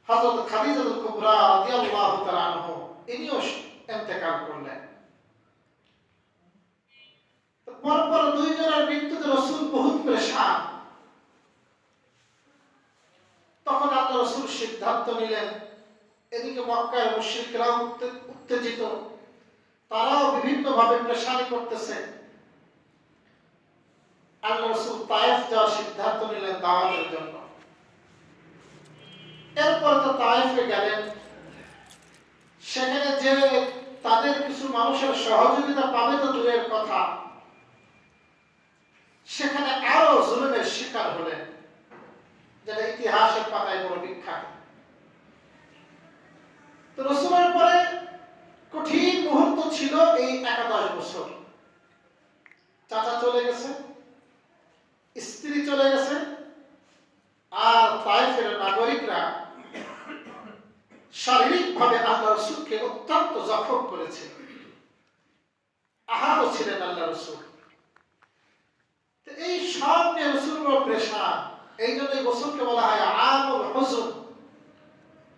হযরত খাদিজাতুল কুবরা রাদিয়াল্লাহু তাআলা আনহা ইনিও ইন্তেকাল করলেন। পরপর দুইজনের মৃত্যুতে রাসূল বহুত পরেশান। তখন আল্লাহ রাসূল সিদ্ধান্ত নিলেন, এদিকে মক্কার মুশরিকরা উত্তেজিত, তারাও বিভিন্নভাবে পেরেশানি করতেছে। আল্লাহ রাসূল তায়েফ যাওয়ার সিদ্ধান্ত নিলেন দাওয়াতের জন্য। এরপর তো তায়েফে গেলেন। সেখানে যে তাদের কিছু মানুষের সহযোগিতা পাবে তো দূরের কথা, সেখানে আরো জুলুমের শিকার হলেন, যেটা ইতিহাসের পাতায় বড় বিখ্যাত। তো রাসূলের পরে কঠিন মুহূর্ত ছিল এই 11 বছর। চাচা চলে গেছে, স্ত্রী চলে গেছে, আর তায়েফের নাগরিকরা শারীরিকভাবে আল্লাহ রাসূলকে অত্যন্ত জখম করেছে, আহত ছিলেন আল্লাহ রাসূল। তো এই সব নিয়ে রাসূল বড় পেরেশান। এই জন্য এই বছরকে বলা হয় আমুল হুজুন,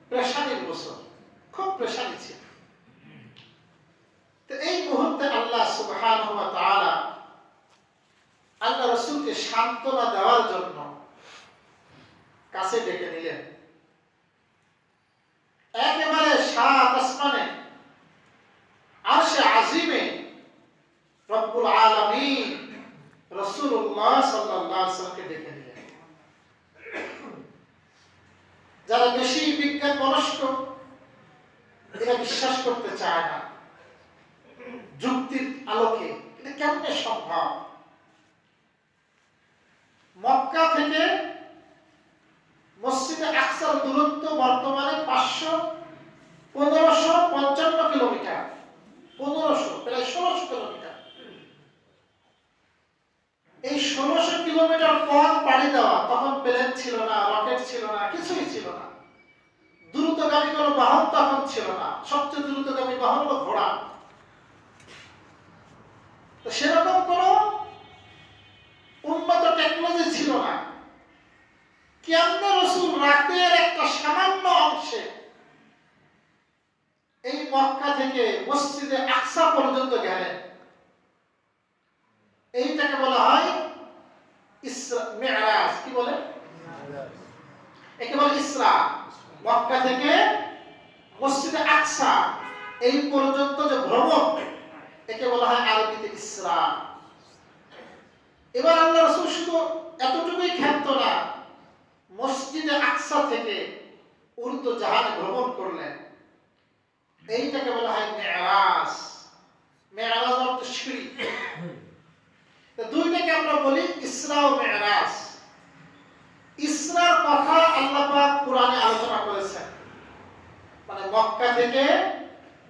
পেরেশানির বছর, খুব পেরেশানি ছিল। তো এই মুহূর্তে আল্লাহ সুবহানাহু ওয়া তাআলা আল্লাহ রাসূলকে সান্ত্বনা দেওয়ার জন্য কাছে ডেকে নিলেন। একেবারে সাত আসমানে আরশে আজিমে রব্বুল আলামিন রাসূলুল্লাহ সাল্লাল্লাহু আলাইহি ওয়াসাল্লামকে ডেকে নিলেন। যারা বেশি বিজ্ঞান মনস্ক, এরা বিশ্বাস করতে চায় না যুক্তির আলোকে এটা কেমনে সম্ভব। মক্কা থেকে মসজিদে আকসার দূরত্ব বর্তমানে 1555 কিলোমিটার, 1500 প্রায় 1600 কিলোমিটার। এই 1600 কিলোমিটার পথ পাড়ি দেওয়া, তখন প্লেন ছিল না, রকেট ছিল না, কিছুই ছিল না। দ্রুতগামী কোনো বাহন তখন ছিল না, সবচেয়ে দ্রুতগামী বাহন হলো ঘোড়া। তো সেরকম কোনো উন্নত টেকনোলজি ছিল না। কেমনে রাসূল রাতের একটা সামান্য অংশে এই মক্কা থেকে মসজিদে আকসা পর্যন্ত গেলেন? এইটাকে বলা হয় ইসরা মিরাজ। কি বলে? একে বলে ইসরা। মক্কা থেকে মসজিদে আকসা এই পর্যন্ত যে ভ্রমণ, একে বলা হয় আরবিতে ইসরা। এবার আল্লাহ রাসূল শুধু এতটুকুই ক্ষান্ত না, মসজিদে আকসা থেকে উর্দু জাহানে ভ্রমণ করলেন। এইটাকে বলা হয় মেরাজ। মেরাজ অর্থ সিঁড়ি। দুইটাকে আমরা বলি ইসরা ও মেরাজ। ইসরার কথা আল্লাহ পাক কোরআনে আলোচনা করেছেন, মানে মক্কা থেকে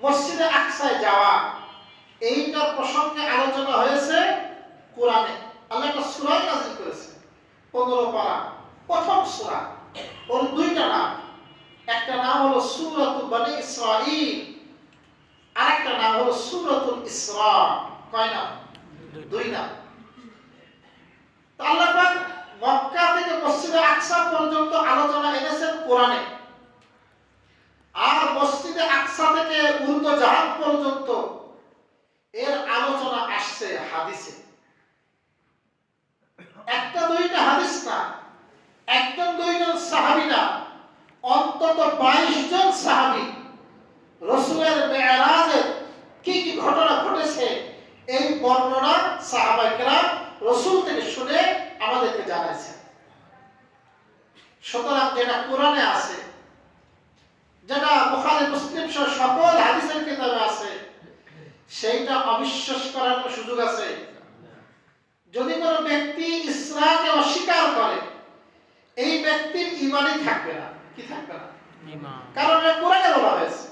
মসজিদে আকসায় যাওয়া, এইটার প্রসঙ্গে আলোচনা হয়েছে কোরআনে। আল্লাহ একটা সূরা নাযিল করেছে, 15 পারা, প্রথম সূরা। ওর দুইটা নাম, একটা নাম হলো সূরাতুল বনী ইসরাঈল, আরেকটা নাম হলো সূরাতুল ইসরা। কয় নাম? দুই নাম। তো আল্লাহ পাক মক্কা থেকে মসজিদে আকসা পর্যন্ত আলোচনা এনেছেন কোরআনে, আর মসজিদে আকসা থেকে উর্দু জাহান পর্যন্ত এর আলোচনা আসছে হাদিসে। একটা দুইটা হাদিস না, একজন দুইজন সাহাবী না, অন্তত 22 জন সাহাবী রাসূলের মেরাজের কি কি ঘটনা ঘটেছে এই বর্ণনা সাহাবায়ে কেরাম রাসূল থেকে শুনে আমাদেরকে জানাইছেন। সুতরাং যেটা কোরআনে আছে, যেটা বুখারী মুসলিম সহ সকল হাদিসের কিতাবে আছে, সেইটা অবিশ্বাস করার সুযোগ আছে। যদি কোনো ব্যক্তি ইসরাকে অস্বীকার করে, এই ব্যক্তির ঈমানই থাকবে না। কি থাকবে না? ঈমান। কারণ এটা কোরআনে বলা হয়েছে।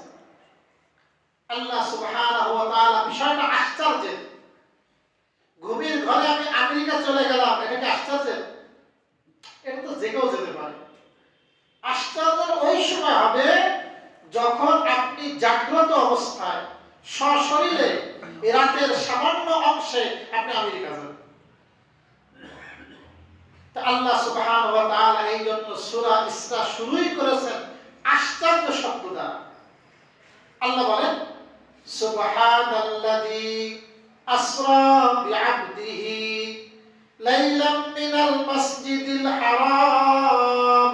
আল্লাহ সুবহানাহু ওয়া তাআলা বিষয়টা আশ্চর্যের। গভীর ঘরে আমি আমেরিকা চলে গেলাম, এটা কি আশ্চর্যের? এটা তো যে কেউ যেতে পারে। আশ্চর্যের ওই সময় হবে যখন আপনি জাগ্রত অবস্থায় সশরীরে রাতের সামান্য অংশে আপনি আমেরিকা যাবেন। আল্লাহ সুবহানাহু ওয়া তাআলা এই জন্য সূরা ইসরা শুরুই করেছেন আশ্চর্য শব্দ দ্বারা। আল্লাহ বলেন সুবহানাল্লাযী আসরা বিআবদিহি লাইলাম মিনাল মাসজিদিল হারাম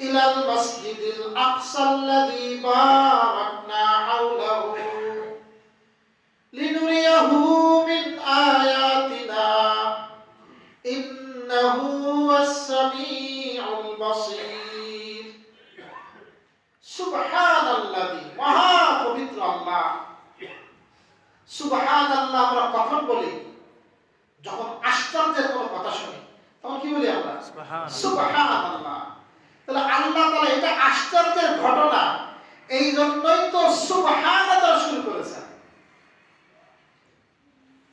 ইলাল মাসজিদিল আকসাল্লাযী বারাকনা হাওলাহু লিনুরিয়াহু মিন আয়াতিনা ইন্নাহু হুয়াস সামিউল বাসীর। সুবহানাল্লাযী, মহা পবিত্র আল্লাহ। সুবহানাল্লাহ আমরা কখন বলি? যখন আশ্চর্যের কোনো কথা শুনি তখন কি বলি আমরা? সুবহানাল্লাহ। তাহলে আল্লাহ তাআলা এটা আশ্চর্যের ঘটনা, এই জন্যই তো সুবহানাল্লাহ শুরু করেছেন।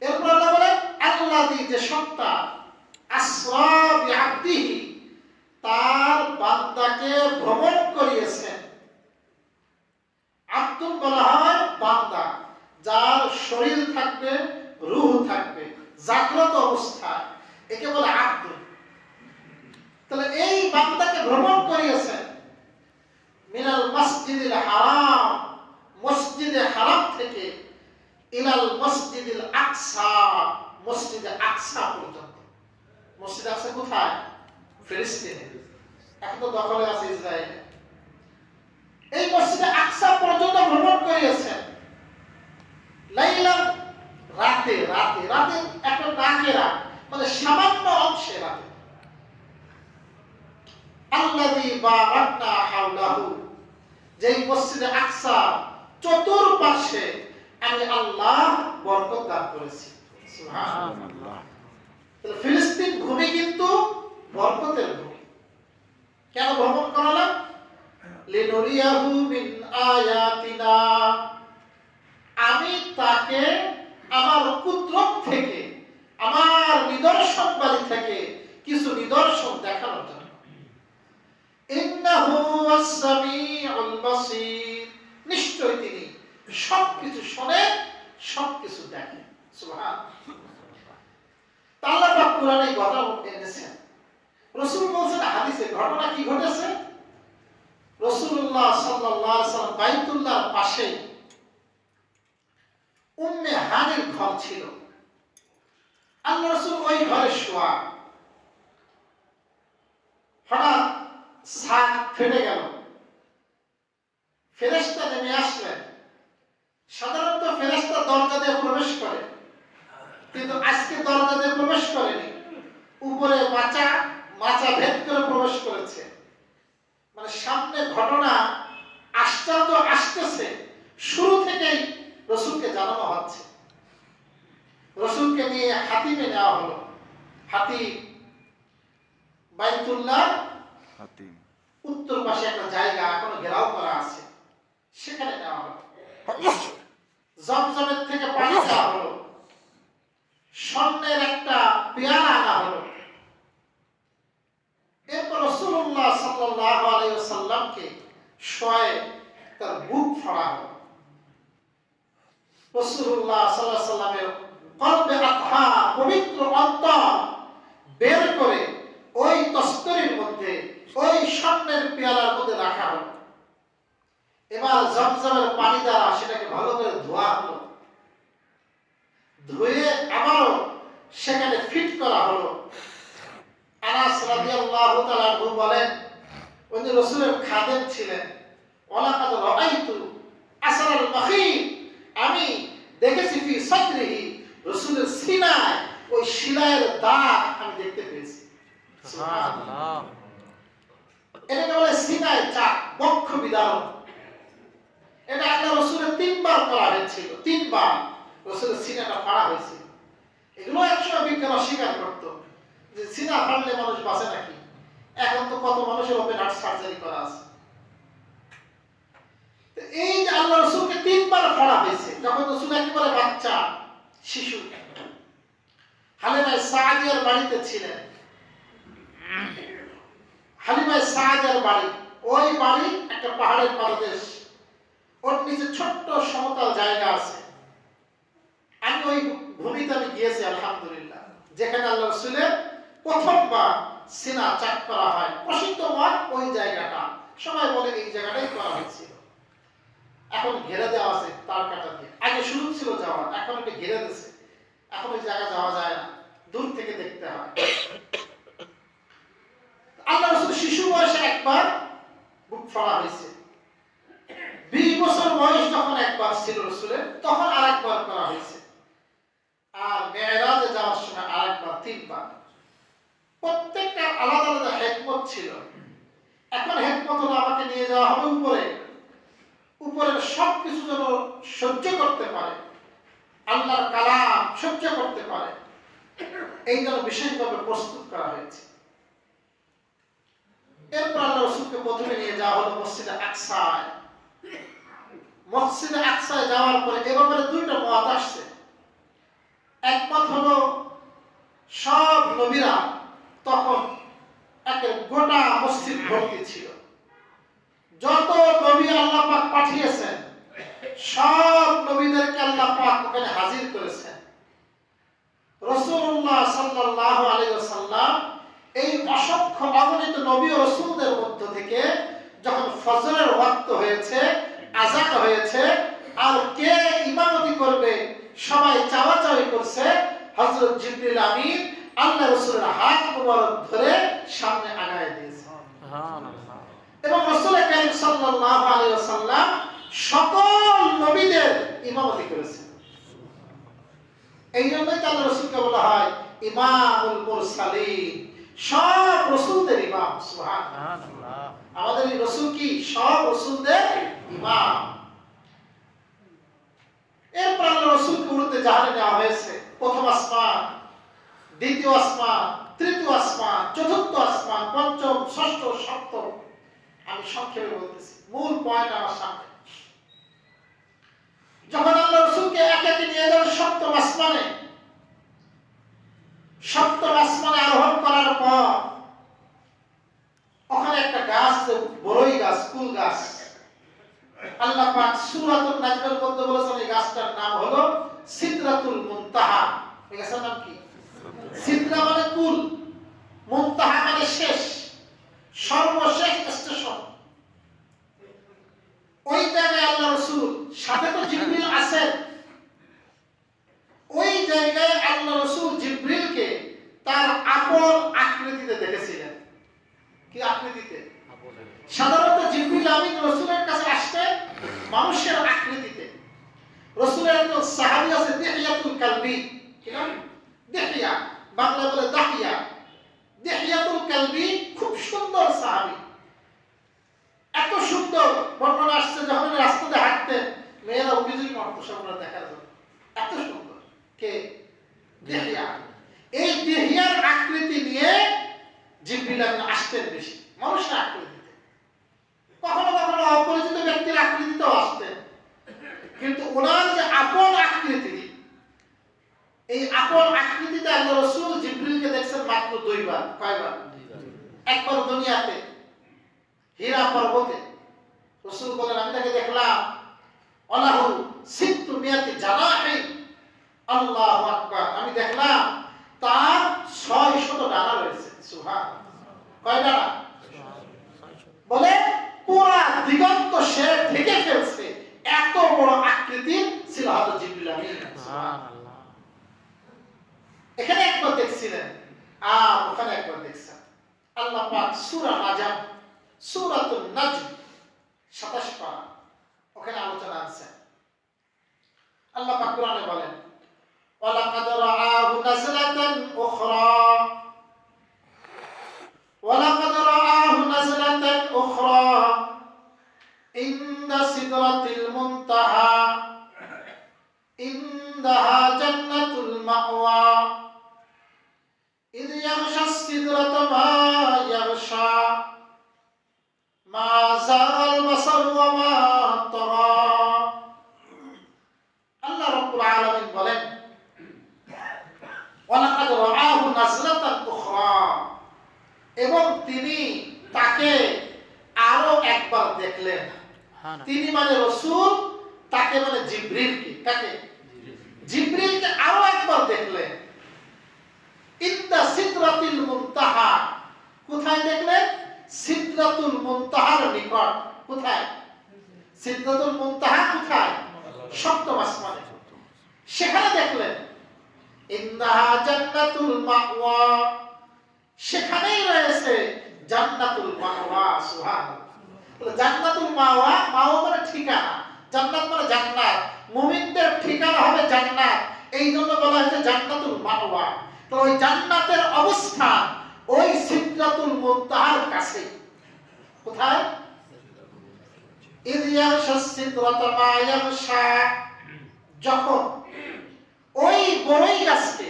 এরপর আল্লাহ বলেন আল্লাযী, যে সত্তা, আসরা বিআবদিহি, তার বান্দাকে ভ্রমণ করিয়েছেন। আব্দুল বলা হয় বান্দা, যার শরীর থাকবে, রূহ থাকবে, জাগ্রত অবস্থায়, একে বলে আব্দুল। তাহলে এই বান্দাকে ভ্রমণ করিয়েছেন মিনাল মসজিদিল হারাম, মসজিদে হারাম থেকে, ইলাল মসজিদিল আকসা, মসজিদে আকসা পর্যন্ত। মসজিদ আকসা কোথায়? ফিলিস্তিনে, এখন তো দখলে আছে ইসরায়েলে। এই মসজিদে আকসা পর্যন্ত ভ্রমণ করিয়েছেন। লাইলাম, রাতে, রাতে, রাতে একটা নাকেরা, মানে সামান্য অংশে রাতে। আল্লাযী বারাকনা হাওলাহু, যেই মসজিদে আকসা চতুর্পাশে আমি আল্লাহ বরকত দান করেছি। সুবহানাল্লাহ। তাহলে ফিলিস্তিন ভূমি কিন্তু বরকতের ভূমি। কেন ভ্রমণ করালাম? লিনুরিয়াহু মিন আয়াতিনা, আমি তাকে আমার কুদরত থেকে, আমার নিদর্শনবাড়ি থেকে কিছু নিদর্শন দেখানোর জন্য। ইন্নাহু ওয়াস-সামিউল বাসীর, নিশ্চয় তিনি সবকিছু শোনেন, সবকিছু দেখেন। সুবহানাল্লাহ। আল্লাহ পাক কোরআনে এই কথা এনেছেন। রাসূল বলেছেন হাদিসে, ঘটনা কি ঘটেছে? রাসূলুল্লাহ সাল্লাল্লাহু আলাইহি ওয়াসাল্লাম বাইতুল্লাহর পাশে উম্মে হানির ঘর ছিল। আল্লাহ রাসূল ওই ঘরে শোয়া। হঠাৎ ছাদ ফেটে গেল, ফেরেশতা নেমে আসলেন। সাধারণত ফেরেশতা দরজা দিয়ে প্রবেশ করে, কিন্তু আজকে দরজা দিয়ে প্রবেশ করেনি, উপরে মাচা, মাচা ভেদ করে প্রবেশ করেছে। মানে সামনে ঘটনা আশ্চর্য আসতেছে, শুরু থেকেই রাসূলকে জানানো হচ্ছে। রাসূলকে নিয়ে হাতিমে নেওয়া হলো। হাতিম, বাইতুল্লাহ উত্তর পাশে একটা জায়গা এখনো ঘেরাও করা আছে, সেখানে নেওয়া হলো। জমজমের থেকে পানি দেওয়া হলো, স্বর্ণের একটা পেয়ালা আনা হলো। এরপর রাসূলুল্লাহ সাল্লাল্লাহু আলাইহি ওয়াসাল্লামকে শোয়ে তার বুক ফাড়া হলো। রাসূলুল্লাহ সাল্লাল্লাহু আলাইহি ওয়াসাল্লামের কলবে আতহা, পবিত্র অন্তর বের করে ওই তস্তরির মধ্যে, ওই স্বর্ণের পেয়ালার মধ্যে রাখা হলো। এবার জমজমের পানি দ্বারা সেটাকে ভালো করে ধোয়া হলো। ধুয়ে আবারও সেখানে ফিট করা হলো। আনাস রাদিয়াল্লাহু তাআলা আনহু বলেন, উনি রাসূলের খাদেম ছিলেন। ওয়ালাকাদ রাআইতু আসরাল মাখিব, আমি দেখেছি ফি সাদরিহি, রাসূলের সিনায় ওই শিলায়ের দাগ আমি দেখতে পেয়েছি। সুবহানাল্লাহ। এটাকে বলে সিনায় চাক, বক্ষ বিদারণ। এটা আল্লাহ রাসূলের 3 বার করা হয়েছিল, 3 বার রাসূলের সিনাটা ফাড়া হয়েছিল। এগুলো একসময় বিজ্ঞান অস্বীকার করতো যে সিনা ফাড়লে মানুষ বাঁচে নাকি। এখন তো কত মানুষের ওপেন হার্ট সার্জারি করা আছে। এই যে আল্লাহ রাসূলকে 3 বার ফাড়া হয়েছে, যখন রাসূল একেবারে বাচ্চা, শিশু, হালিমা সাদিয়ার বাড়িতে ছিলেন। হালিমা সাদিয়ার বাড়ি, ওই বাড়ি একটা পাহাড়ের পাদদেশ, ওর নিচে ছোট্ট সমতল জায়গা আছে। আমি ওই ভূমিতে আমি গিয়েছি আলহামদুলিল্লাহ, যেখানে আল্লাহ রাসূলের প্রথমবার সিনা চাক করা হয়, প্রসিদ্ধ মত ওই জায়গাটা। সবাই বলে এই জায়গাটাই করা হয়েছিল। এখন ঘেরে দেওয়া আছে তার কাটা দিয়ে। আগে সুযোগ ছিল যাওয়ার, এখন এটা ঘেরে দিয়েছে, এখন ওই জায়গা যাওয়া যায় না, দূর থেকে দেখতে হয়। আল্লাহ রাসূল শিশু বয়সে একবার বুক ফাড়া হয়েছে, 20 বছর বয়স যখন একবার ছিল রাসূলের, তখন আরেকবার করা হয়েছে, আর মেরাজে যাওয়ার সময় আরেকবার, 3 বার। প্রত্যেকটা আলাদা আলাদা হিকমত ছিল। এখন হিকমত হলো আমাকে নিয়ে যাওয়া হবে উপরে, উপরের সবকিছু যেন সহ্য করতে পারে, আল্লাহর কালাম সহ্য করতে পারে, এই জন্য বিশেষভাবে প্রস্তুত করা হয়েছে। এরপর আল্লাহ রাসূলকে প্রথমে নিয়ে যাওয়া হলো মসজিদে আকসায়। মসজিদে আকসায় যাওয়ার পরে এ ব্যাপারে 2টা মত আসছে। এক মত হলো সব নবীরা তখন একের গোটা মসজিদ ভর্তি ছিল, যত নবী আল্লাহ পাক পাঠিয়েছেন সব নবীদেরকে আল্লাহ পাক ওখানে হাজির করেছেন। রাসূলুল্লাহ সাল্লাল্লাহু আলাইহি ওয়াসাল্লাম এই অসংখ্য অগণিত নবী ও রাসূলদের মধ্য থেকে যখন ফজরের ওয়াক্ত হয়েছে, আযান হয়েছে, আর কে ইমামতি করবে সবাই চাওয়াচাওয়ি করছে, হযরত জিবরিল আমিন আল্লাহ রাসূলের হাত মোবারক ধরে সামনে আগায় দিয়েছে। সুবহানাল্লাহ। এবং রাসূল কারীম সাল্লাল্লাহু আলাইহি ওয়াসাল্লাম সকল নবীদের ইমামতি করেছেন। এই জন্যই তো আল্লাহ রাসূলকে বলা হয় ইমামুল মুরসালিন, সব রাসূলদের ইমাম। সুবহানাল্লাহ। আমাদের এই রাসূল কি সব রাসূলদের ইমাম। এরপর আল্লাহ রাসূলকে উড়তে জাহানে নেওয়া হয়েছে। প্রথম আসমান, দ্বিতীয় আসমান, তৃতীয় আসমান, চতুর্থ আসমান, পঞ্চম, ষষ্ঠ, সপ্তম। আমি সংক্ষেপে বলতেছি, মূল পয়েন্ট আমার সামনে। যখন আল্লাহ রাসূলকে একে একে নিয়ে গেল সপ্তম আসমানে, সপ্তম আসমানে আরোহণ করার পর ওখানে একটা গাছ, বড়ই গাছ, কুল গাছ, আল্লাহ পাক সূরাতুন নাজমের মধ্যে বলেছেন এই গাছটার নাম হলো সিদরাতুল মুনতাহা। এই গাছের নাম কি? সিদরা মানে কুল, মুনতাহা মানে শেষ, সর্বশেষ স্টেশন। ওই জায়গায় আল্লাহ রাসূল, সাথে তো জিবরিল আছেন, ওই জায়গায় আল্লাহ রাসূল জিবরিলকে তার আপন আকৃতিতে দেখেছিলেন। কি আকৃতিতে? সাধারণত জিবরিল আমিন রাসূলের কাছে আসতেন মানুষের আকৃতিতে। রাসূলের একজন সাহাবী আছে দিহিয়াতুল কালবি, কি নাম? দিহিয়া, বাংলা বলে দাহিয়া। দিহিয়াতুল কালবি খুব সুন্দর সাহাবী, এত সুন্দর। বর্ণনা আসছে যখন রাস্তাতে হাঁটতেন মেয়েরা অভিযোগ করতো সবগুলো দেখার জন্য, এত সুন্দর। কে? দিহিয়া। এই দিহিয়ার আকৃতি নিয়ে জিবরিল আমিন আসতেন বেশি, মানুষের আকৃতিতে। কখনো কখনো অপরিচিত ব্যক্তির আকৃতিতেও আসতেন, কিন্তু ওনার যে আপন আকৃতি, এই আপন আকৃতিতে আল্লাহ রাসূল জিবরিলকে দেখছেন মাত্র 2 বার। কয়বার? 1 বার দুনিয়াতে, হীরা পর্বতে। রাসূল বলেন আমি তাকে দেখলাম আলাহু সিত্তু মিয়াতি জানাহি, আল্লাহু আকবার, আমি দেখলাম তার 600 ডানা রয়েছে। সুবহানাল্লাহ। কয় ডানা? বলে পুরা দিগন্ত সে ঢেকে ফেলছে, এত বড় আকৃতি ছিল হযরত জিবরিল আমিন। সুবহানাল্লাহ। এখানে একবার দেখছিলেন আর ওখানে একবার দেখছেন। আল্লাহ পাক সূরা নাজম, সূরাতুন নাজম 27 পারা, ওখানে আলোচনা আছে। আল্লাহ পাক কোরআনে বলেন ওয়ালাকাদ রাআহু নাজলাতান উখরা, ওয়ালাকাদ রাআহু নাজলাতান উখরা ইনদা সিদরাতিল মুনতাহা ইনদাহা জান্নাতুল মাওয়া ইয ইয়াগশা সিদরাতা মা ইয়াগশা মা যাগাল বাসার ওয়া মা তাগা। আল্লাহ রাব্বুল আলামিন বলেন ওয়ালাকাদ রাআহু নাজলাতান উখরা, এবং তিনি তাকে আরো একবার দেখলেন। তিনি মানে রাসূল, তাকে মানে জিবরিলকে। কাকে? জিবরিলকে আরো একবার দেখলেন। ইনদা সিদরাতিল মুনতাহা, কোথায় দেখলেন? সিদরাতুল মুনতাহার নিকট। কোথায়? সিদরাতুল মুনতাহা কোথায়? সপ্তম আসমানে। সেখানে দেখলেন ইন্নাহা জান্নাতুল মাওয়া, সেখানেই রয়েছে জান্নাতুল মাওয়া। সুবহানাল্লাহ। জান্নাতুল মাওয়া, মাওয়া মানে ঠিকানা, জান্নাত মানে জান্নাত, মুমিনদের ঠিকানা হবে জান্নাত, এই জন্য বলা হয়েছে জান্নাতুল মাওয়া। তো ওই জান্নাতের অবস্থান ওই সিদরাতুল মুনতাহার কাছে। কোথায়? ইয ইয়াগশা সিদরাতা মা ইয়াগশা, যখন ওই বড়ই গাছকে,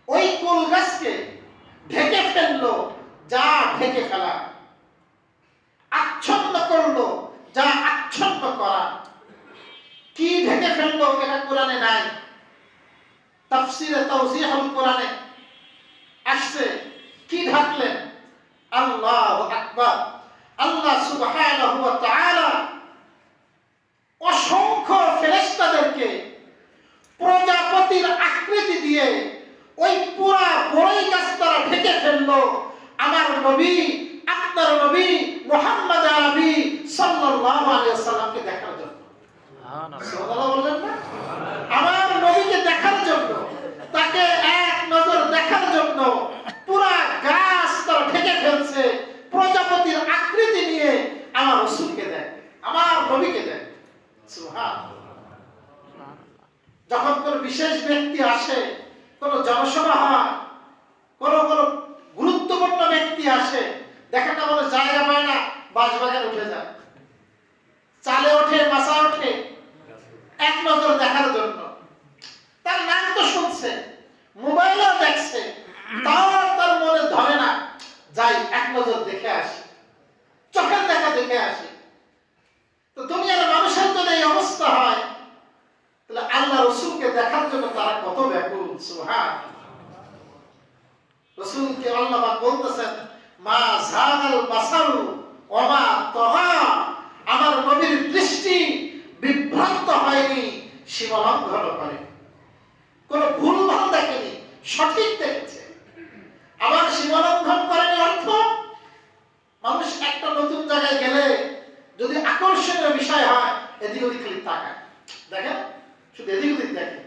ওই কুল গাছকে ঢেকে ফেললো যা ঢেকে ফেলা, আচ্ছন্ন করলো যা আচ্ছন্ন করা। কি ঢেকে ফেললো এটা কোরআনে নাই, তাফসীরে তাওজীহুল কোরআনে আসছে। কি ঢাকলেন? আল্লাহু আকবার। আল্লাহ সুবহানাহু ওয়া তাআলা অসংখ্য ফেরেশতাদেরকে প্রজাপতির আকৃতি দিয়ে ওই পুরা বড়ই গাছ তারা ঢেকে ফেললো আমার নবী, আপনার নবী মুহাম্মদ আরবি সাল্লাল্লাহু আলাইহি ওয়াসাল্লামকে দেখার জন্য। সুবহানাল্লাহ বললেন না? আমার নবীকে দেখার জন্য, তাকে এক নজর দেখার জন্য পুরা গাছ তারা ঢেকে ফেলছে প্রজাপতির আকৃতি নিয়ে আমার রাসূলকে দেখ, আমার নবীকে দেখ। সুবহানাল্লাহ। যখন কোন বিশেষ ব্যক্তি আসে, কোন জনসভা হয়, কোন গুরুত্বপূর্ণ ব্যক্তি আসে, দেখেন না বলে জায়গা পায় না, বাসবাগানে উঠে যায়, চালে ওঠে, মাছা ওঠে এক নজর দেখার জন্য। তার নাম তো শুনছে, মোবাইলও দেখছে, তাও তার মনে ধরে না, যাই এক নজর দেখে আসি, চোখের দেখা দেখে আসি। তো দুনিয়ার মানুষের যদি এই অবস্থা হয়, তাহলে আল্লাহ রাসূলকে দেখার জন্য তারা কত ব্যাকুল। সুবহানাল্লাহ। রাসূলকে আল্লাহ পাক বলতেছেন মা যাগাল বাসারু ওয়া মা তাগা, আমার নবীর দৃষ্টি বিভ্রান্ত হয়নি, সীমালঙ্ঘন করে, কোন ভুলভাল দেখেনি, সঠিক দেখেছে। আবার সীমালঙ্ঘন করেনি অর্থ, মানুষ একটা নতুন জায়গায় গেলে যদি আকর্ষণীয় বিষয় হয় এদিক ওদিক খালি তাকায়, দেখেন শুধু এদিক ওদিক দেখে।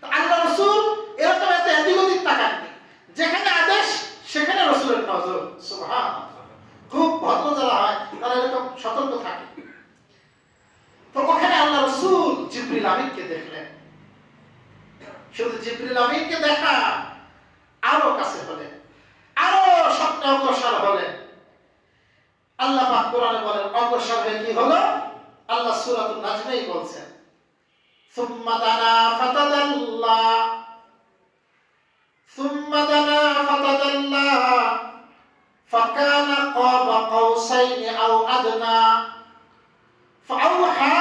তো আল্লাহ রাসূল এরকম এত এদিক ওদিক তাকাননি, যেখানে আদেশ সেখানে রাসূলের নজর। সুবহানাল্লাহ। খুব ভদ্র যারা হয় তারা এরকম সতর্ক থাকে। তো ওখানে আল্লাহ রাসূল জিবরিল আমিনকে দেখলেন। শুধু জিবরিল আমিনকে দেখা, আরো কাছে হলেন, আরো স্বপ্নে অগ্রসর হলেন। আল্লাহ পাক কোরআনে বলেন অগ্রসর হয়ে কি হলো? আল্লাহ সূরাতুন নাজমেই বলছেন সুম্মা দানা ফাতাদাল্লা, সুম্মা দানা ফাতাদাল্লা ফাকানা কাবা কাউসাইনি আও আদনা ফাআওহা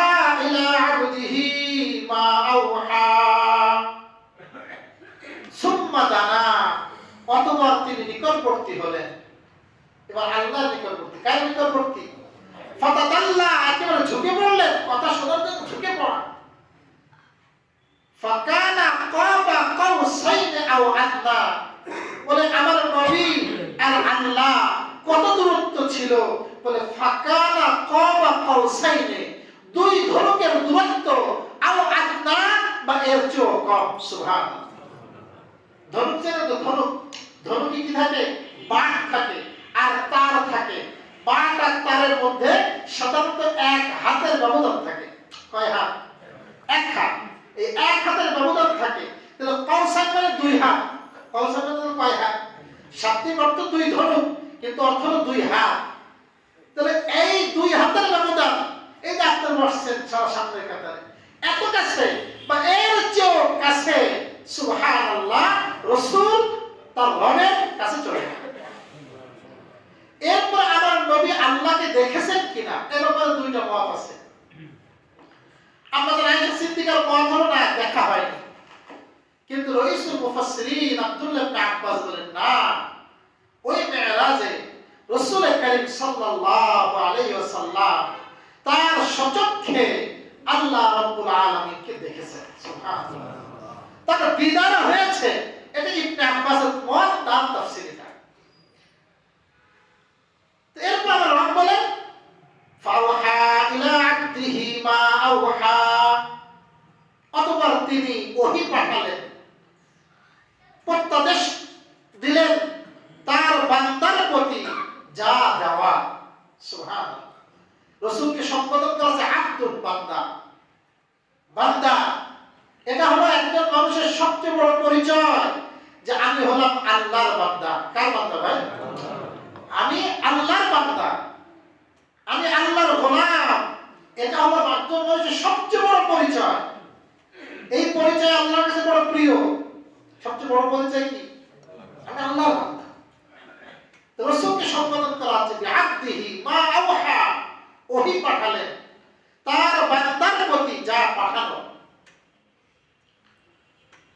ইলা আবদিহি মা আওহা। সুম্মা দানা, অতঃপর তিনি নিকটবর্তী হলেন। এবার আল্লাহর নিকটবর্তী, কার নিকটবর্তী? ফাতাদাল্লা, একেবারে ঝুঁকে পড়লেন, কথা শোনার জন্য ঝুঁকে পড়া। ফাকানা কাবা কাউসাইনি আও আদনা, বলে আমার নবী আর আল্লাহ কত দূরত্ব ছিল? বলে ফাকানা কাবা কাউসাইনি, দুই ধনুকের দূরত্ব, আও আদনা বা এর চেয়েও কম। সুবহানাল্লাহ। ধনুক চেনে তো? ধনুক, ধনুকে কি থাকে? বাঁক থাকে আর তার থাকে। বাঁক আর তারের মধ্যে সাধারণত এক হাতের ব্যবধান থাকে। কয় হাত? এক হাত। এই এক হাতের ব্যবধান থাকে। তাহলে কাউসাইন মানে দুই হাত। কাউসাইন মানে কয় হাত? শাব্দিক অর্থ দুই ধনুক, কিন্তু অর্থ হলো দুই হাত। তাহলে এই দুই হাতের ব্যবধান, এই যে আপনার বসছেন সামনের কাতারে, এত কাছে বা এর চেয়েও কাছে সুবহানাল্লাহ রাসূল তার রবের কাছে চলে গেলেন। এরপর আমার নবী আল্লাহকে দেখেছেন কিনা এর উপরে দুইটা মত আছে। আমাদের আয়েশা সিদ্দিকার মত হলো না, দেখা হয়নি। কিন্তু রাইসুল মুফাসসিরিন আব্দুল্লাহ ইবনে আব্বাস বলেন না, ওই মেরাজে রাসূল করিম সাল্লাল্লাহু আলাইহি ওয়াসাল্লাম তার সচক্ষে আল্লাহ রাব্বুল আলামিনকে দেখেছেন। সুবহানাল্লাহ। তার দিদার হয়েছে, এটা ইবনে আব্বাসের মত, তার তাফসীরে। এরপর আমার রব বলেন ফাওহা ইলা আবদিহি মা আওহা, অতঃপর তিনি ওহী পাঠালেন, প্রত্যাদেশ দিলেন তার বান্দার প্রতি যা দেওয়া। সুবহানাল্লাহ। রাসূলকে সম্বোধন করা হচ্ছে আব্দুল, বান্দা। বান্দা এটা হলো একজন মানুষের সবচেয়ে বড় পরিচয় যে আমি হলাম আল্লাহর বান্দা। কার বান্দা ভাই? আমি আল্লাহর বান্দা, আমি আল্লাহর গোলাম। এটা হলো একজন মানুষের সবচেয়ে বড় পরিচয়। এই পরিচয় আল্লাহর কাছে বড় প্রিয়। সবচেয়ে বড় পরিচয় কি? আমি আল্লাহর বান্দা। তো রাসূলকে সম্বোধন করা হচ্ছে যে আব্দিহি মা আওহা, ওহী পাঠালেন তার বান্দার প্রতি যা পাঠানো।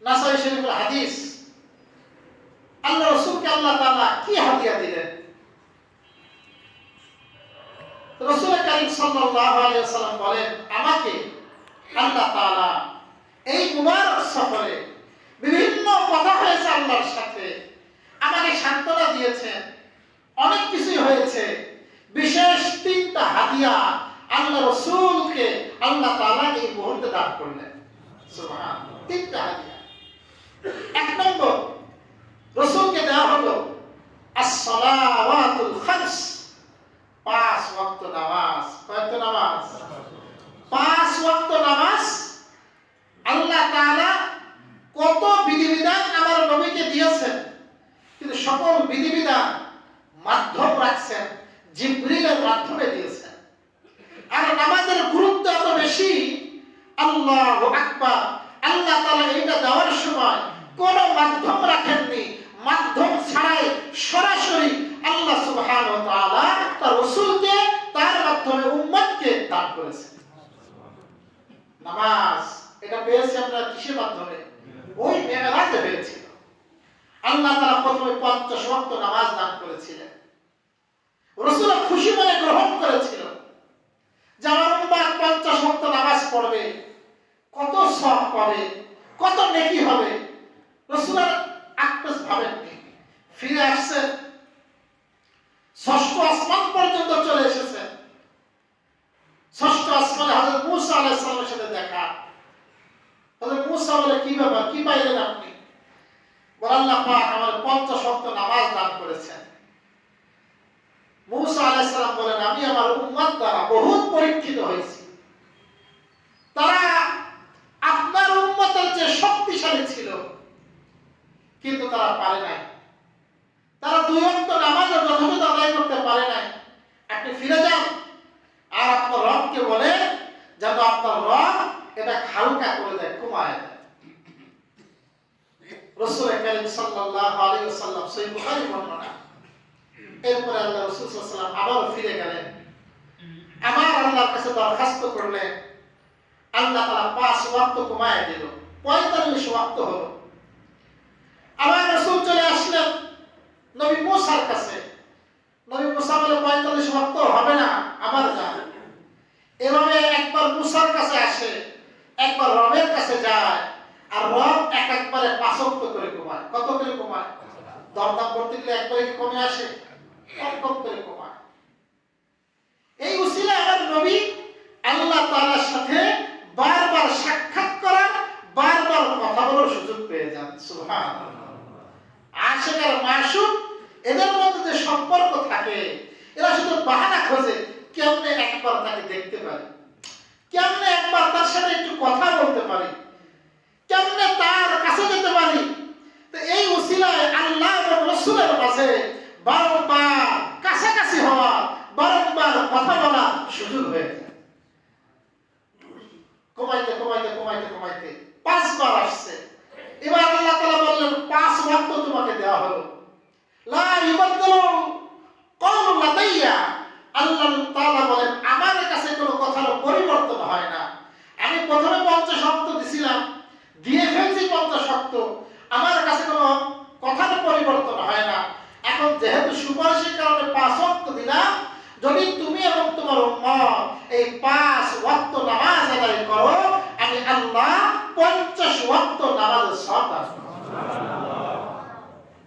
নাসাই শরীফের হাদিস, আল্লাহ রাসূলকে আল্লাহ তাআলা কি হাদিয়া দিলেন? রাসূল কারীম সাল্লাল্লাহু আলাইহি ওয়াসাল্লাম বলেন, আমাকে আল্লাহ তাআলা এই মুবারক সফরে বিভিন্ন কথা হয়েছে আল্লাহর সাথে, আমাকে সান্ত্বনা দিয়েছেন, অনেক কিছুই হয়েছে। বিশেষ 3টা হাদিয়া আল্লাহ রাসূলকে আল্লাহ তাআলা এই মুহূর্তে দান করলেন। সুবহানাল্লাহ। 3টা হাদিয়া। 1 নম্বর, রাসূলকে দেওয়া হলো as-সালাওয়াতুল খামস, 5 ওয়াক্ত নামাজ। কয়টা নামাজ? 5 ওয়াক্ত নামাজ। আল্লাহ তাআলা কত বিধিবিধান আমার নবীকে দিয়েছেন, কিন্তু সকল বিধিবিধান মাধ্যম রাখছেন, জিবরিলের মাধ্যমে দিয়েছেন। আর নামাজের গুরুত্ব এত বেশি, আল্লাহু আকবার, আল্লাহ তাআলা এটা দেওয়ার সময় কোনো মাধ্যম রাখেননি। মাধ্যম ছাড়াই সরাসরি আল্লাহ সুবহানাহু ওয়া তাআলা তার রাসূলকে তার মাধ্যমে উম্মতকে দান করেছেন। নামাজ এটা পেয়েছি আমরা কিসের মাধ্যমে? ওই মেরাজে পেয়েছিল। আল্লাহ তাআলা প্রথমে 50 ওয়াক্ত নামাজ দান করেছিলেন। রাসূল খুশি মনে গ্রহণ করেছিল যে আমার উম্মত 50 ওয়াক্ত নামাজ পড়বে, কত সওয়াব পাবে, কত নেকি হবে। রাসূল আকবাস ভাবেননি। ফিরে আসছেন, 6ষ্ঠ আসমান পর্যন্ত চলে এসেছেন। 6ষ্ঠ আসমানে হযরত মূসা আলাইহিস সালামের সাথে দেখা। হযরত মূসা বলে, কি ব্যাপার, কি পাইলেন আপনি? বলে, আল্লাহ পাক আমার 50 ওয়াক্ত নামাজ দান করেছেন। মূসা আলাইহিস সালাম বলেন, আমি আমার উম্মত দ্বারা বহুত পরীক্ষিত হয়েছি। তারা আপনার উম্মতের যে শক্তিশালী ছিল, কিন্তু তারা পারে নাই। তারা 2 ওয়াক্ত নামাজও যথাযথ আদায় করতে পারে নাই। আপনি ফিরে যান আর আপনার রবকে বলেন যেন আপনার রব এটা হালকা করে দেয়, কমায় দেয়। রাসূল কারীম সাল্লাল্লাহু আলাইহি ওয়াসাল্লাম, সহিহ বুখারী বর্ণনা। এরপরে আল্লাহ রাসূল সাল্লাল্লাহু আলাইহি ওয়াসাল্লাম আবার ফিরে গেলেন, আমার আল্লাহর কাছে দরখাস্ত করলেন। আল্লাহ তাআলা 5 ওয়াক্ত কমায় দিল, 45 ওয়াক্ত হলো। আবার রাসূল চলে আসলেন নবী মুসার কাছে। নবী মুসা বলে, 45 ওয়াক্ত হবে না, আবার যান। এভাবে একবার মুসার কাছে আসে, একবার রবের কাছে যায়, আর রব একবারে 5 ওয়াক্ত করে কমায়। কত করে কমায়? দরদাম করতে গেলে একবারে কি কমে আসে? কম করে কমায়। এই উসিলা আমার নবী আল্লাহ তাআলার সাথে বারবার সাক্ষাৎ করার, বারবার কথা বলার সুযোগ পেয়ে যান। সুবহানাল্লাহ। আশিক আর মাশুক এদের মধ্যে যে সম্পর্ক থাকে, এরা শুধু বাহানা খোঁজে কেমনে একবার তাকে দেখতে পারি, কেমনে একবার তার সাথে একটু কথা বলতে পারি, কেমনে তার কাছে যেতে পারি। তো এই উসিলায় আল্লাহ এবং রাসূলের মাঝে বারবার কাছাকাছি হওয়া, বারবার কথা বলা সুযোগ হয়ে যায়। কমাইতে কমাইতে কমাইতে কমাইতে 5 বার আসছে। এবার আল্লাহ তাআলা বললেন, 5 ওয়াক্ত তোমাকে দেওয়া হলো। লা ইবাদদালু ক্বাউলু লাদাইয়া। আল্লাহ তাআলা বলেন, আমার কাছে কোনো কথার পরিবর্তন হয় না। আমি প্রথমে 50 ওয়াক্ত দিছিলাম, দিয়ে ফেলছি 50 ওয়াক্ত, আমার কাছে কোনো কথার পরিবর্তন হয় না। এখন যেহেতু সুপারিশের কারণে 5 ওয়াক্ত দিলাম, যদি তুমি এবং তোমার উম্মত এই 5 ওয়াক্ত নামাজ আদায় করো, আমি আল্লাহ 50 ওয়াক্ত নামাজের সওয়াব দান করব।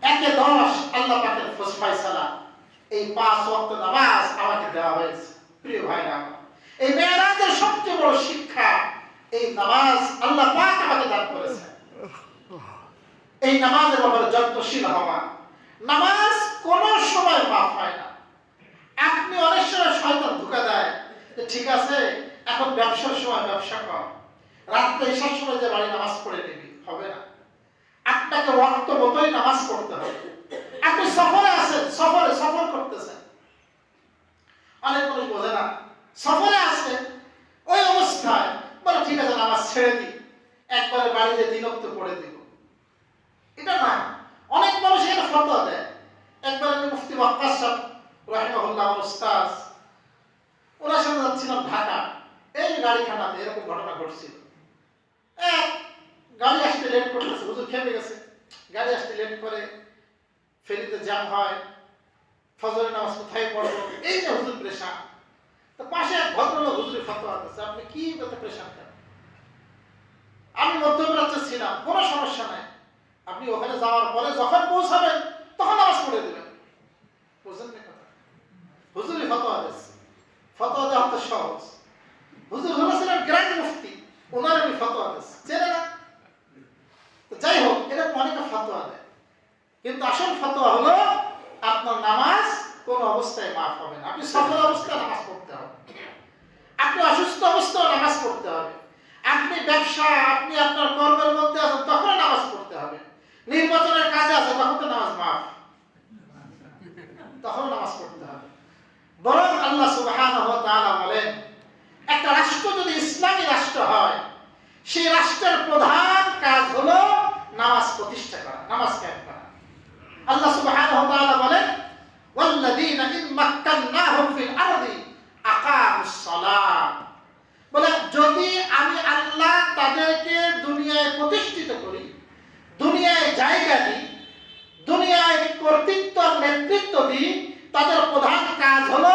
1-10 আল্লাহ পাকের ফয়সালা। এই 5 ওয়াক্ত নামাজ আমাকে দেওয়া হয়েছে। প্রিয় ভাইরা, এই মেরাজের সবচেয়ে বড় শিক্ষা এই নামাজ আল্লাহ পাক আমাকে দান করেছেন। এই নামাজের ব্যাপারে যত্নশীল হওয়া। নামাজ কোন সময় মাফ হয় না। আপনি অনেক সময় শয়তান ধোঁকা দেয় যে ঠিক আছে এখন ব্যবসার সময় ব্যবসা কর, রাত্রে এসার সময় যে বাড়ি নামাজ পড়ে নিবি, হবে না। আপনাকে ওয়াক্ত মতোই নামাজ পড়তে হবে। আপনি সফরে আছেন, সফর করতেছেন, অনেক মানুষ বোঝে না, সফরে আছে ওই অবস্থায় বলে ঠিক আছে নামাজ ছেড়ে দিই, একবারে বাড়িতে দিনক্ত পড়ে দিব। এটা না, অনেক মানুষ এটা ফতোয়া দেয়। একবার আমি মুফতি ওয়াক্কাস সাহেব রাহিমাহুল্লাহ উস্তাদ, ওনার সাথে যাচ্ছিলাম ঢাকা, এই গাড়িখানাতে এরকম ঘটনা ঘটছিল। এক গাড়ি আসতে লেট করতেছে, হুজুর খেপে গেছে, গাড়ি আসতে লেট করে, ফেরিতে জ্যাম হয়, ফজরের নামাজ কোথায় পড়বো, এই যে হুজুর প্রেশান। তো পাশে এক ভদ্রলোক হুজুরের ফতোয়া দিচ্ছে, আপনি কি এত প্রেশান কেন? আমি মধ্যপ্রাচ্যে ছিলাম, কোনো সমস্যা নাই, আপনি ওখানে যাওয়ার পরে যখন পৌঁছাবেন তখন নামাজ পড়ে দেবেন। বুঝলেন না কথা? হুজুরই ফতোয়া দিচ্ছে, ফতোয়া দেওয়া তো সহজ। হুজুর হলেছিলেন গ্র্যান্ড মুফতি, ওনার আমি ফতোয়া দিচ্ছি, চেনে না? যাই হোক, এরকম অনেকে ফতোয়া দেয়, কিন্তু আসল ফতোয়া হলো আপনার নামাজ কোন অবস্থায় মাফ হবে না। আপনি সফল অবস্থায় নামাজ পড়তে হবে, আপনি অসুস্থ অবস্থায় নামাজ পড়তে হবে, আপনি ব্যবসা, আপনি আপনার কর্মের মধ্যে আছেন তখন নামাজ পড়তে হবে, নির্বাচনের কাজে আছে তখন তো নামাজ মাফ, তখন নামাজ পড়তে হবে। বরং আল্লাহ সুবহানাহু ওয়া তাআলা বলেন, একটা রাষ্ট্র যদি ইসলামী রাষ্ট্র হয়, সেই রাষ্ট্রের প্রধান কাজ হলো নামাজ প্রতিষ্ঠা করা, নামাজ কায়েম করা। আল্লাহ সুবহানাহু ওয়া তাআলা বলেন, ওয়াল্লাযীনা ইন মাক্কান্নাহুম ফিল আরদি আকামুস সালাহ, বলে যদি আমি আল্লাহ তাদেরকে দুনিয়ায় প্রতিষ্ঠিত করি, দুনিয়ায় জায়গা দিই, দুনিয়ায় কর্তৃত্ব নেতৃত্ব দিই, তাদের প্রধান কাজ হলো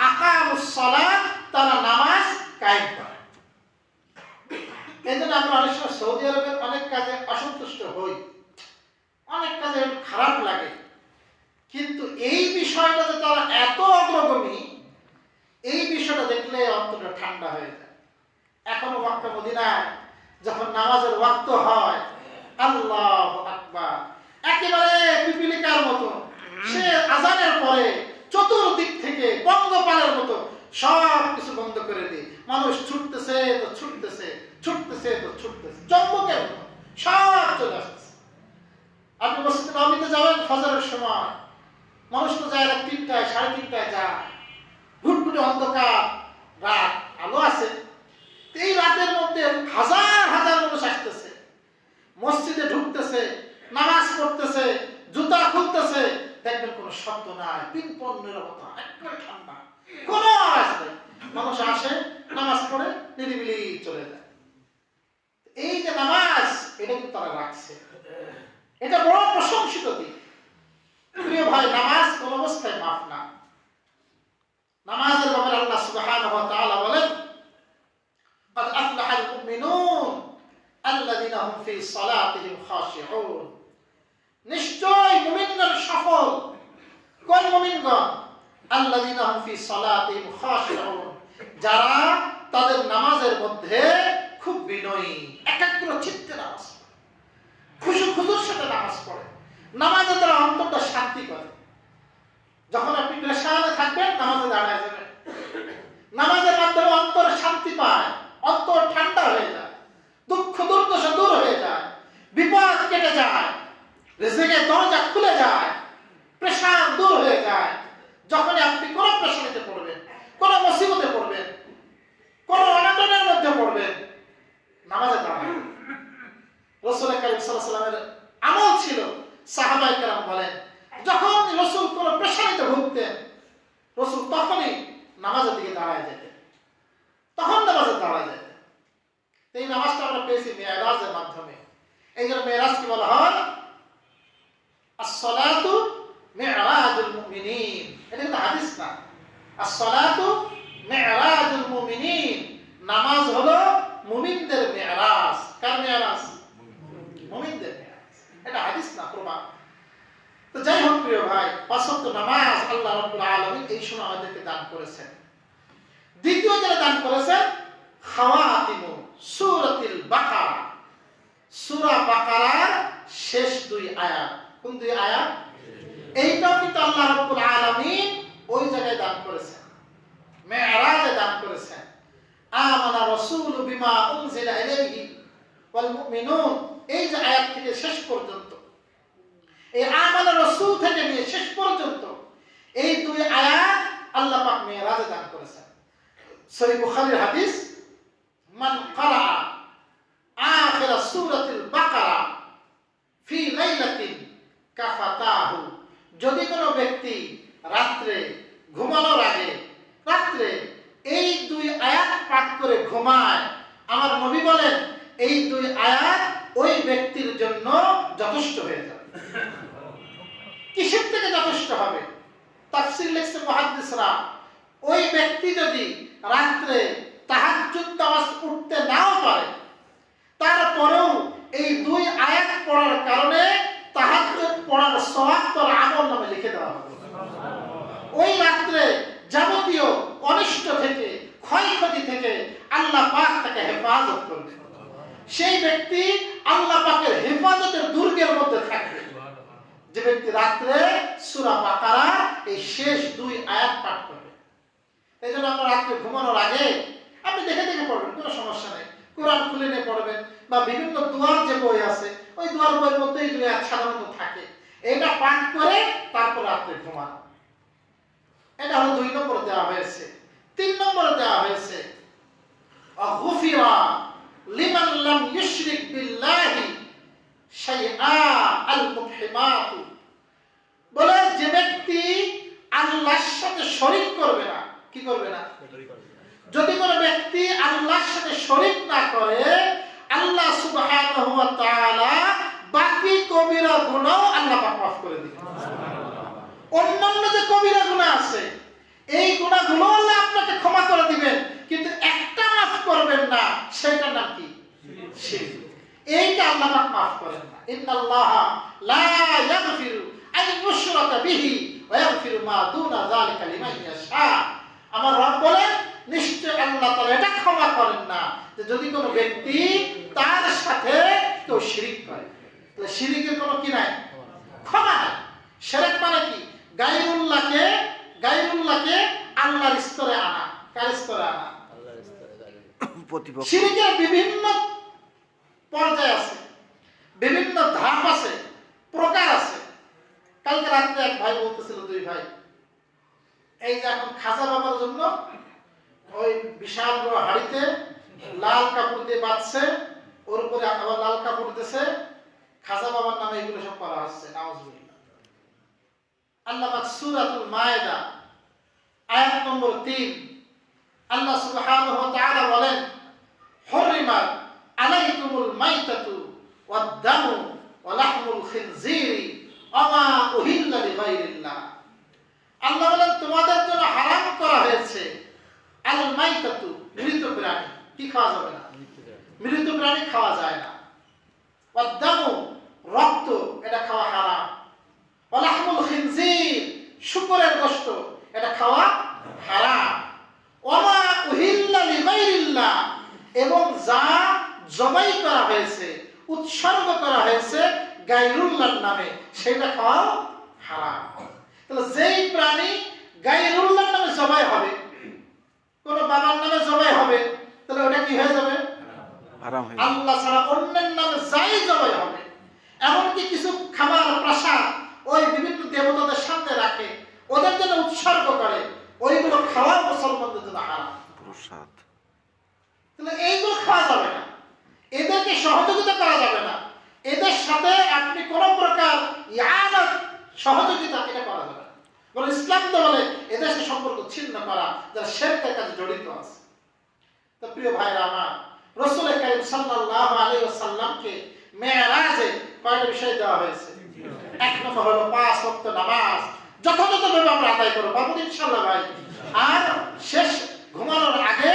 আকামুস সালাহ, তারা নামাজ কায়েম করে। এই জন্য আমরা অনেক সময় সৌদি আরবের অনেক কাজে অসন্তুষ্ট হই, অনেক কাজে খারাপ লাগে, কিন্তু এই বিষয়টাতে তারা এত অগ্রগণী, এই বিষয়টা দেখলে অন্তরটা ঠান্ডা হয়ে যায়। এখনো মক্কা মদিনায় যখন নামাজের ওয়াক্ত হয়, আল্লাহু আকবার, একেবারে পিপিলিকার মতো সে আজানের পরে চতুর্দিক থেকে পঙ্গপালের মতো সব কিছু বন্ধ করে দিয়ে মানুষ ছুটতেছে তো ছুটতেছে, ছুটতেছে তো ছুটতেছে, চম্বকের মতো সব চলে আসতেছে। আপনি মসজিদে নববীতে যাবেন ফজরের সময়, মানুষ তো যায় রাত 3টায় 3:30টায় যায়, ঘুটঘুটে অন্ধকার রাত, আলো আছে, এই রাতের মধ্যে হাজার হাজার মানুষ আসতেছে, মসজিদে ঢুকতেছে, নামাজ পড়তেছে, জুতা খুলতেছে, দেখবেন কোনো শব্দ নাই, পিনপন নীরবতা, একবারে ঠান্ডা, কোনো আওয়াজ নেই। মানুষ আসে, নামাজ পড়ে, নিরিবিলি চলে যায়। এই যে নামাজ, এটা কিন্তু তারা রাখছে, এটা বড় প্রশংসিত দিক। প্রিয় ভাই, নামাজ কোন অবস্থায় মাফ না। নামাজের ব্যাপারে আল্লাহ সুবহানাহু ওয়া তাআলা বলেন, قد أفلح المؤمنون الذين هم في صلاتهم خاشعون, নিশ্চয় মুমিনগণ সফল। কোন মুমিনগণ? الذين هم في صلاتهم خاشعون, যারা তাদের নামাজের মধ্যে খুব বিনয়ী, একাগ্র চিত্তে নামাজ পড়ে, খুশুর সাথে নামাজ পড়ে। নামাজে তারা অন্তরটা শান্তি করে। যখন আপনি পেরেশানে থাকবেন, নামাজে দাঁড়ায় যাবেন, নামাজের মাধ্যমে অন্তর শান্তি পায়, অন্তর ঠান্ডা হয়ে যায়, দুঃখ দুর্দশা দূর হয়ে যায়, বিপদ কেটে যায়, রিজিকের দরজা খুলে যায়, পেরেশান দূর হয়ে যায়। যখন আপনি কোনো পেরেশানিতে পড়বেন, কোনো মুসিবতে পড়বেন, কোনো অনটনের মধ্যে পড়বেন, নামাজে দাঁড়াবেন। রাসূল কারীম সাল্লাল্লাহু আলাইহি ওয়াসাল্লামের আমল ছিল, সাহাবায়ে কেরাম বলেন, যখন রাসূল কোনো পেরেশানিতে ভুগতেন, রাসূল তখনই নামাজের দিকে দাঁড়ায় যেতেন, তখন নামাজে দাঁড়ায় যেতেন। এই নামাজটা আমরা পেয়েছি মেরাজের মাধ্যমে। এই জন্য মেরাজকে বলা হয় as-salatu mi'rajul mu'minin। এটা কিন্তু হাদিস না। as-salatu mi'rajul mu'minin, নামাজ হলো মুমিনদের মেরাজ। কার মেরাজ? মুমিনদের মেরাজ। এটা হাদিস না, প্রমাণ। তো যাই হোক প্রিয় ভাই, পাঁচ ওয়াক্ত নামাজ আল্লাহ রাব্বুল ওয়াল মুমিনুন, এই যে আয়াত থেকে শেষ পর্যন্ত, এই আমানা রাসূল থেকে নিয়ে শেষ পর্যন্ত এই দুই আয়াত আল্লাহ পাক মেরাজে দান করেছেন। সহিহ বুখারীর হাদিস, মান ক্বারা আখির সূরাতুল বাকারা ফি লাইলাতিন কাফাতাহু, যদি কোনো ব্যক্তি রাত্রে ঘুমানোর আগে রাত্রে এই দুই আয়াত পাঠ করে ঘুমায়, আমার নবী বলেন এই দুই আয়াত ওই ব্যক্তির জন্য যথেষ্ট হয়ে যাবে। কিসের থেকে যথেষ্ট হবে? তাফসীর লিখছে মুহাদ্দিসরা, ওই ব্যক্তি যদি রাত্রে তাহাজ্জুদ নামাজ পড়তে নাও পারে, তারপরেও এই দুই আয়াত পড়ার কারণে তাহাজ্জুদ পড়ার সওয়াব তার আমলনামে লিখে দেওয়া হবে। ওই রাত্রে যাবতীয় অনিষ্ট থেকে, ক্ষয়ক্ষতি থেকে আল্লাহ পাক তাকে হেফাজত করবে। সেই ব্যক্তি আল্লাহ পাকের হেফাজতের দুর্গের মধ্যে থাকবে, যে ব্যক্তি রাত্রে সূরা বাকারা এই শেষ দুই আয়াত পাঠ করবে। এই জন্য আপনার রাত্রে ঘুমানোর আগে আপনি দেখে দেখে পড়বেন, কোনো সমস্যা নেই। কোরআন খুলে নিয়ে পড়বেন, বা বিভিন্ন দোয়ার যে বই আছে ওই দোয়ার বইয়ের মধ্যে এই দুই আয়াত সাধারণত থাকে, এটা পাঠ করে তারপর রাত্রে ঘুমানো। এটা হলো 2 নম্বরে দেওয়া হয়েছে। 3 নম্বরে দেওয়া হয়েছে আগুফিরা লিমান লাম ইউশরিক বিল্লাহি শাইআ আল মুফহিমাত, বলে যে ব্যক্তি আল্লাহর সাথে শরীক করবে না, কি করবে না? যদি কোনো ব্যক্তি আল্লাহর সাথে শরীক না করে, আল্লাহ সুবহানাহু ওয়া তাআলা বাকি কবিরা গুনাহ আল্লাহ পাক মাফ করে দিবেন। অন্যান্য যে কবিরা গুনাহ আছে এই গুনাহগুলো আল্লাহ আপনাকে ক্ষমা করে দিবেন, কিন্তু একটা মাফ করবেন না, সেটার নাম কি? শিরক। এইটা আল্লাহ পাক মাফ করেন না। ইন্নাল্লাহা লা ইয়াগফিরু আন ইউশরাকা বিহি ওয়া ইয়াগফিরু মা দুনা যালিকা লিমান ইয়াশা। আমার রব বলেন নিশ্চয় আল্লাহ তাআলা এটা ক্ষমা করেন না যে যদি কোনো ব্যক্তি তার সাথে কেউ শিরক করে। তাহলে শিরকের কোনো কি নাই? ক্ষমা নাই। শিরক মানে কি? গায়রুল্লাহকে আল্লাহর স্তরে আনা। কার স্তরে আনা? আল্লাহর স্তরে। শিরকের বিভিন্ন পর্যায় আছে, বিভিন্ন ধাপ আছে, প্রকার আছে। কালকে রাত্রে এক ভাই বলতেছিল, 2 ভাই এই যে এখন খাজা বাবার জন্য ওই বিশাল বড় হাড়িতে লাল কাপড় দিয়ে বাঁধছে, ওর উপরে আবার লাল কাপড় দিতেছে, খাজা বাবার নামে এগুলো সব করা হচ্ছে। নাউজুবিল্লাহ। আল্লাহ পাক সূরাতুল মায়েদা আয়াত নম্বর 3 আল্লাহ সুবহানাহু ওয়া তাআলা বলেন, হুরিমাত আলাইকুমুল মাইতাতু ওয়াদ-দামু ওয়া লাহমুল খিনজিরি ওয়া মা উহিল্লা লিগাইরিল্লাহ। আল্লাহ বলেন তোমাদের জন্য হারাম করা হয়েছে আল মাইতাতু, মৃত প্রাণী। কি খাওয়া যাবে না? মৃত প্রাণী খাওয়া যায় না। ওয়াদ-দামু, রক্ত, এটা খাওয়া হারাম। ওয়া লাহমুল খিনজির, শূকরের গোশত, এটা খাওয়া হারাম। ওয়া মা উহিল্লা লিগাইরিল্লাহ, এবং যা জবাই করা হয়েছে, উৎসর্গ করা হয়েছে গায়রুল্লাহর নামে, সেটা খাওয়া হারাম। তাহলে যেই প্রাণী গায়রুল্লাহর নামে জবাই হবে, কোন বাবার নামে জবাই হবে, তাহলে ওটা কি হয়ে যাবে? হারাম হয়ে যাবে। আল্লাহ ছাড়া অন্যের নামে যাই জবাই হবে, এমনকি কিছু খাবার প্রসাদ ওই বিভিন্ন দেবতাদের সামনে রাখে, ওদের জন্য উৎসর্গ করে, ওইগুলো খাওয়া মুসলমানদের জন্য হারাম। প্রসাদ, তাহলে এইগুলো খাওয়া যাবে না, এদেরকে সহযোগিতা করা যাবে না, এদের সাথে আপনি কোন প্রকার ইয়ানত সহযোগিতা এটা করা যাবে না। বলে ইসলাম তো বলে এদের সাথে সম্পর্ক ছিন্ন করা, যারা শিরকের কাজে জড়িত আছে। তো প্রিয় ভাইরা আমার, রাসূল কারীম সাল্লাল্লাহু আলাইহি ওয়াসাল্লামকে মেরাজে কয়টা বিষয় দেওয়া হয়েছে? 1 নম্বর হলো 5 ওয়াক্ত নামাজ যথাযথভাবে আমরা আদায় করব, পাবো ইনশাআল্লাহ ভাই। আর শেষ ঘুমানোর আগে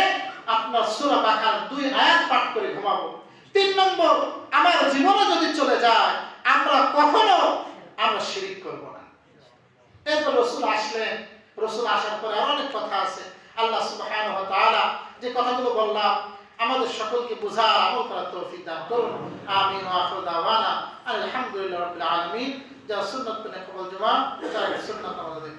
আপনার সূরা বাকারার 2 আয়াত পাঠ করে ঘুমাবো। 3 নম্বর, আমার জীবনে যদি চলে যায় আমরা কখনো শিরক করব না। এরপর রাসূল আসলেন, রাসূল আসার পরে আরো অনেক কথা আছে। আল্লাহ সুবহানাহু ওয়া তাআলা যে কথাগুলো বললাম আমাদের সকলকে বোঝার, আমল করার তৌফিক দান করুন। আমিন ওয়া আখিরু দাওয়ানা আলহামদুলিল্লাহি রাব্বিল আলামিন। যারা সুন্নাত পড়ে কবুল জমা, যারা সুন্নাত আমাদের